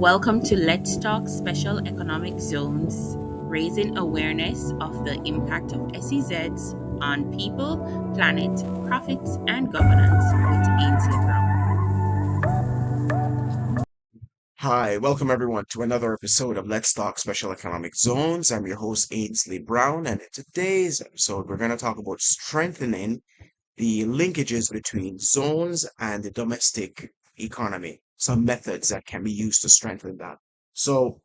Welcome to Let's Talk Special Economic Zones, raising awareness of the impact of SEZs on people, planet, profits, and governance with Ainsley Brown. Hi, welcome everyone to another episode of Let's Talk Special Economic Zones. I'm your host, Ainsley Brown, and in today's episode, we're going to talk about strengthening the linkages between zones and the domestic economy, some methods that can be used to strengthen that. So,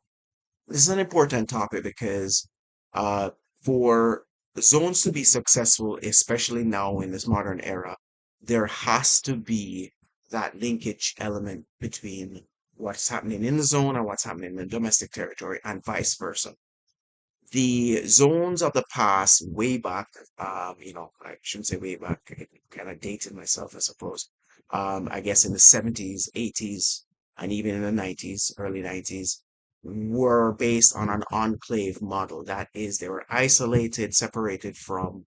this is an important topic because uh, for zones to be successful, especially now in this modern era, there has to be that linkage element between what's happening in the zone and what's happening in the domestic territory, and vice versa. The zones of the past, way back, I shouldn't say way back, I kind of dated myself, I suppose. I guess in the 70s, 80s, and even in the 90s, early 90s, were based on an enclave model. That is, they were isolated, separated from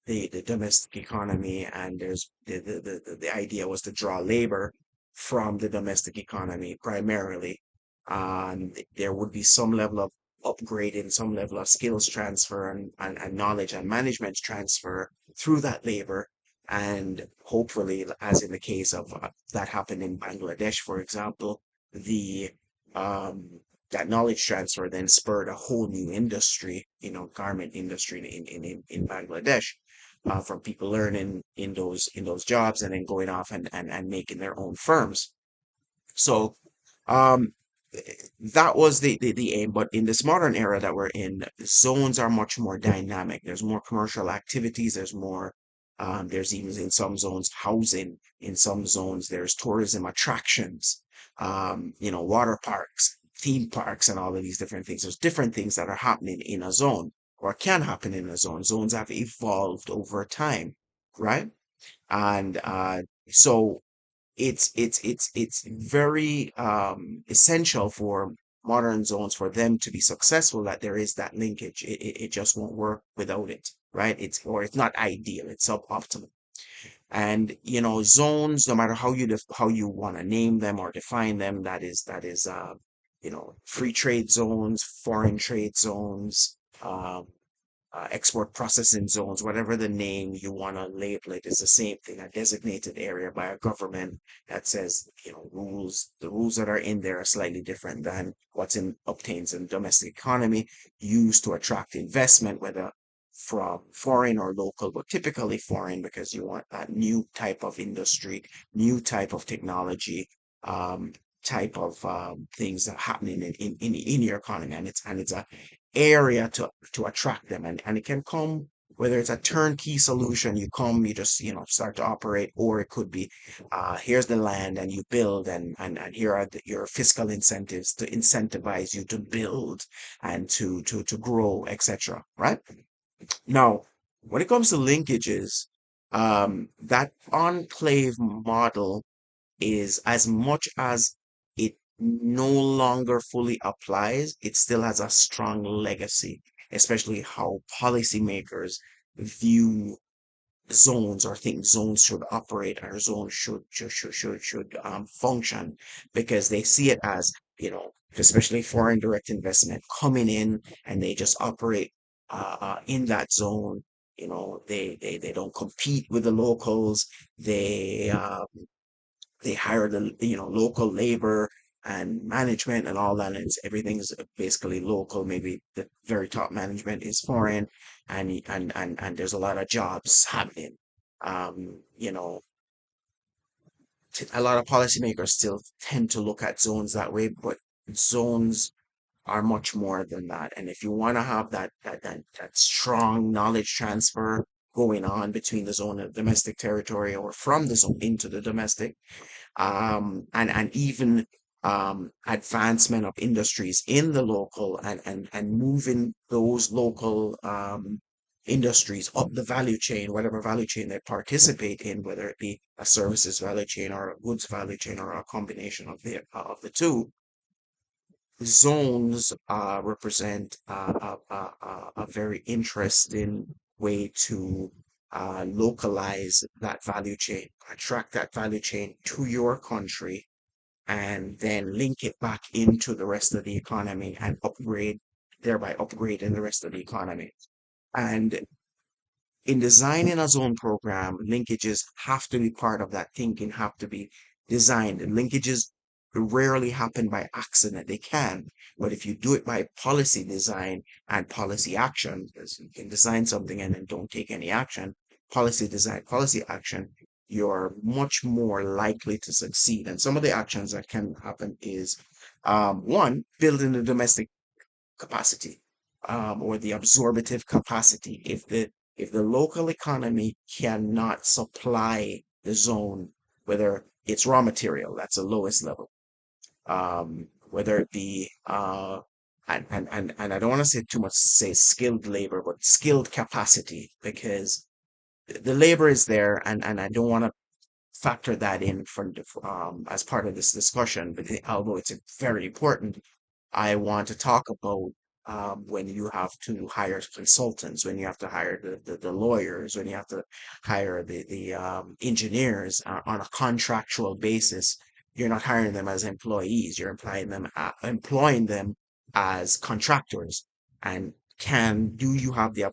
the domestic economy, and there's the idea was to draw labor from the domestic economy primarily. There would be some level of upgrading, some level of skills transfer and knowledge and management transfer through that labor. And hopefully, as in the case of that happened in Bangladesh, for example, the um, that knowledge transfer then spurred a whole new industry, garment industry in Bangladesh, from people learning in those jobs and then going off and making their own firms. So um, that was the aim. But in this modern era that we're in, zones are much more dynamic. There's more commercial activities. There's even in some zones housing. In some zones, there's tourism attractions, water parks, theme parks, and all of these different things. There's different things that are happening in a zone or can happen in a zone. Zones have evolved over time, right? And so it's very essential for modern zones for them to be successful that there is that linkage. It just won't work without it, right? It's not ideal, it's suboptimal. And zones, no matter how you want to name them or define them, that is free trade zones, foreign trade zones, export processing zones, whatever the name you want to label it, is the same thing. A designated area by a government that says, rules. The rules that are in there are slightly different than what's in obtains in domestic economy, used to attract investment, whether from foreign or local, but typically foreign because you want that new type of industry, new type of technology, um, type of things that are happening in your economy, and it's a area to attract them, and it can come whether it's a turnkey solution. You come, you just start to operate, or it could be here's the land and you build, and here are your fiscal incentives to incentivize you to build and to grow, etc., right? Now, when it comes to linkages, that enclave model is, as much as it no longer fully applies, it still has a strong legacy, especially how policymakers view zones or think zones should operate or zones should function, because they see it as, especially foreign direct investment coming in, and they just operate in that zone. They don't compete with the locals. They hire the local labor and management and all that, and everything's basically local. Maybe the very top management is foreign, and there's a lot of jobs happening. You know, a lot of policymakers still tend to look at zones that way, but zones are much more than that. And if you want to have that strong knowledge transfer going on between the zone and the domestic territory, or from the zone into the domestic, and even advancement of industries in the local, and moving those local industries up the value chain, whatever value chain they participate in, whether it be a services value chain or a goods value chain or a combination of the two. Zones represent a very interesting way to localize that value chain, attract that value chain to your country, and then link it back into the rest of the economy and thereby upgrading the rest of the economy. And in designing a zone program, linkages have to be part of that thinking, have to be designed. And linkages rarely happen by accident. They can, but if you do it by policy design and policy action, because you can design something and then don't take any action, policy design, policy action, you're much more likely to succeed. And some of the actions that can happen is one, building the domestic capacity or the absorbative capacity. If the local economy cannot supply the zone, whether it's raw material, that's the lowest level, whether it be and I don't want to say too much say skilled labor, but skilled capacity, because the labor is there, and I don't want to factor that in as part of this discussion, but although it's very important, I want to talk about when you have to hire consultants, when you have to hire the lawyers, when you have to hire the engineers on a contractual basis. You're not hiring them as employees. You're employing them as contractors. And do you have the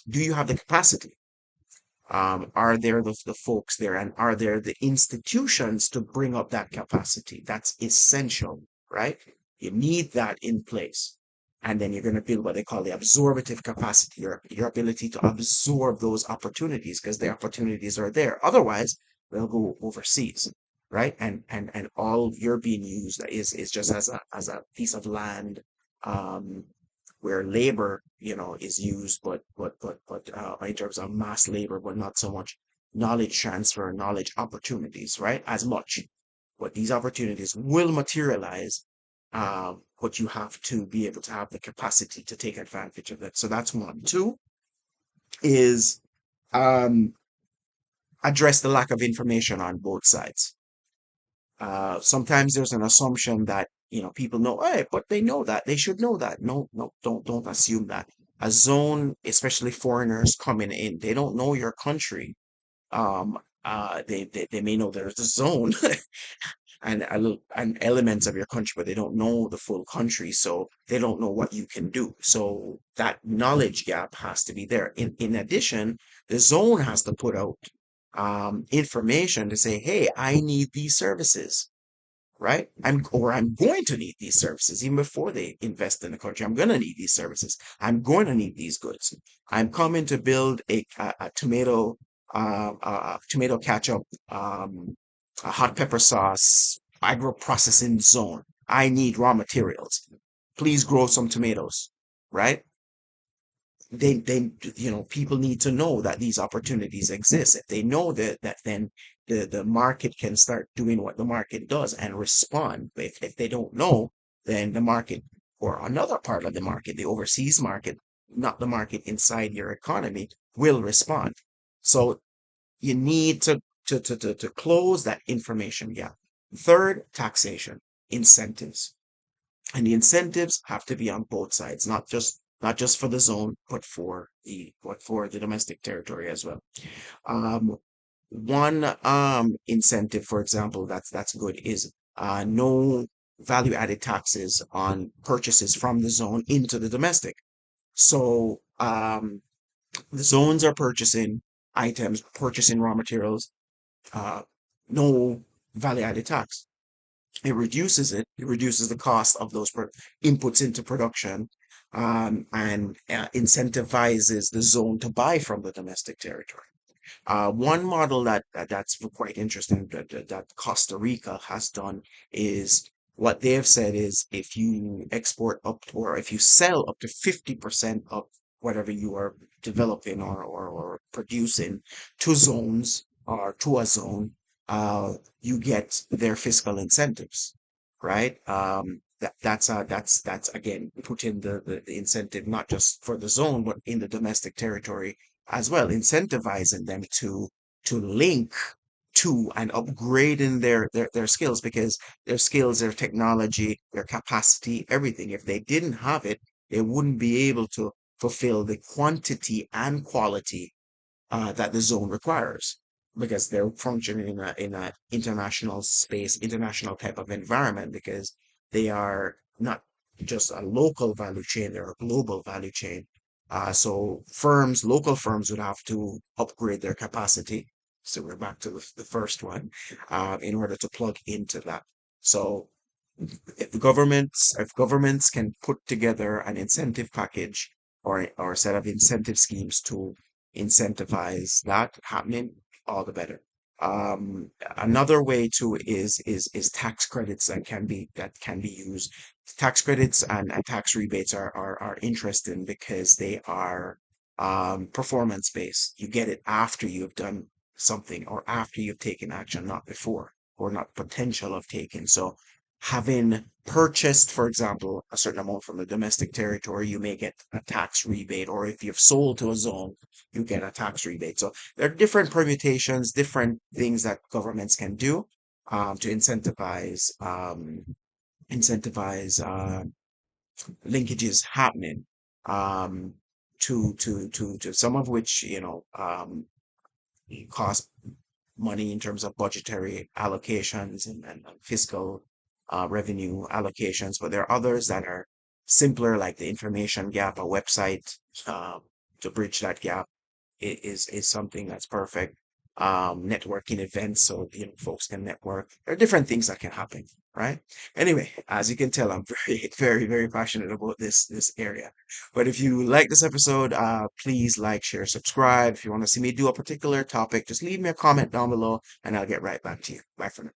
do you have the capacity? Are there the folks there, and are there the institutions to bring up that capacity? That's essential, right? You need that in place. And then you're going to build what they call the absorbative capacity, your ability to absorb those opportunities, because the opportunities are there. Otherwise, they'll go overseas, right? And all you're being used is just as a piece of land, um, where labor, is used, but in terms of mass labor, but not so much knowledge transfer, knowledge opportunities, right? As much. But these opportunities will materialize, but you have to be able to have the capacity to take advantage of it. So that's one. Two is um, address the lack of information on both sides. Sometimes there's an assumption that people know, hey, but they know that they should know that. No, no, don't assume that. A zone, especially foreigners coming in, they don't know your country. They may know there's a zone and elements of your country, but they don't know the full country, so they don't know what you can do. So that knowledge gap has to be there. In addition, the zone has to put out information to say, hey, I need these services, right? I'm going to need these services even before they invest in the country. I'm going to need these services. I'm going to need these goods. I'm coming to build a tomato ketchup, a hot pepper sauce, agro processing zone. I need raw materials. Please grow some tomatoes, right? People need to know that these opportunities exist. If they know that then the market can start doing what the market does and respond. But if they don't know, then the market, or another part of the market, the overseas market, not the market inside your economy, will respond. So you need to close that information gap. Third, taxation, incentives. And the incentives have to be on both sides, not just for the zone, but for the domestic territory as well. Um, one incentive, for example, that's good, is no value added taxes on purchases from the zone into the domestic. So the zones are purchasing items, purchasing raw materials, uh, no value added tax. It reduces the cost of those inputs into production, and incentivizes the zone to buy from the domestic territory. One model that's quite interesting that Costa Rica has done is, what they have said is, if you export or if you sell up to 50% of whatever you are developing or producing to zones, or to a zone, you get their fiscal incentives, right? That's again putting the incentive not just for the zone, but in the domestic territory as well, incentivizing them to link to and upgrading their skills, because their skills, their technology, their capacity, everything. If they didn't have it, they wouldn't be able to fulfill the quantity and quality that the zone requires. because they're functioning in a international space, international type of environment, because they are not just a local value chain, they're a global value chain. So local firms would have to upgrade their capacity. So we're back to the first one, in order to plug into that. So if governments can put together an incentive package or a set of incentive schemes to incentivize that happening, all the better. Another way too is tax credits that can be used. Tax credits and tax rebates are interesting because they are performance based. You get it after you've done something or after you've taken action, not before, or not potential of taking. So having purchased, for example, a certain amount from the domestic territory, you may get a tax rebate, or if you've sold to a zone, you get a tax rebate. So there are different permutations, different things that governments can do to incentivize linkages happening. Um, to some of which cost money in terms of budgetary allocations and fiscal revenue allocations, but there are others that are simpler, like the information gap. A website to bridge that gap is something that's perfect. Networking events, so folks can network. There are different things that can happen, right? Anyway, as you can tell, I'm very, very, very passionate about this area. But if you like this episode, please like, share, subscribe. If you want to see me do a particular topic, just leave me a comment down below, and I'll get right back to you. Bye for now.